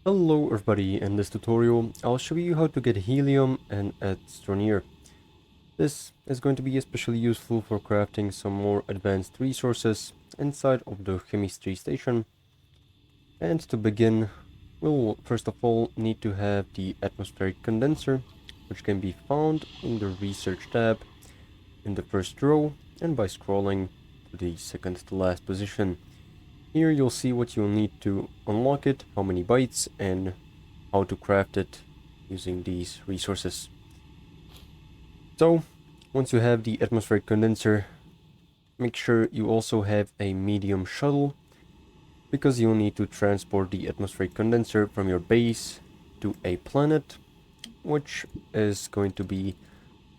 Hello everybody, in this tutorial I'll show you how to get helium and Astroneer. This is going to be especially useful for crafting some more advanced resources inside of the chemistry station. And to begin, we'll first of all need to have the Atmospheric Condenser, which can be found in the Research tab in the first row and by scrolling to the second to last position. Here you'll see what you'll need to unlock it, how many bytes, and how to craft it using these resources. So, once you have the atmospheric condenser, make sure you also have a medium shuttle, because you'll need to transport the atmospheric condenser from your base to a planet, which is going to be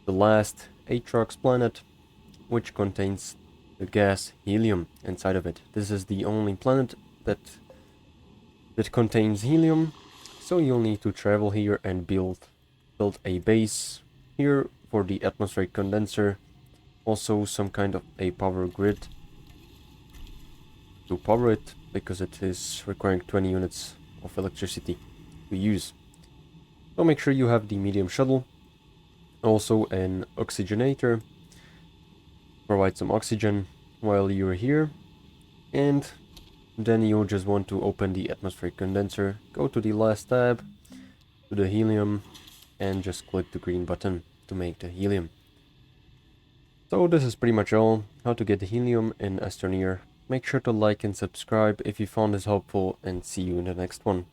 the last Atrox planet, which contains the gas helium inside of it. This is the only planet that contains helium, so you'll need to travel here and build a base here for the atmospheric condenser. Also some kind of a power grid to power it, because it is requiring 20 units of electricity to use. So make sure you have the medium shuttle, also an oxygenator, provide some oxygen while you're here, and then you'll just want to open the atmospheric condenser, go to the last tab, to the helium, and just click the green button to make the helium. So this is pretty much all, how to get the helium in Astroneer. Make sure to like and subscribe if you found this helpful, and see you in the next one.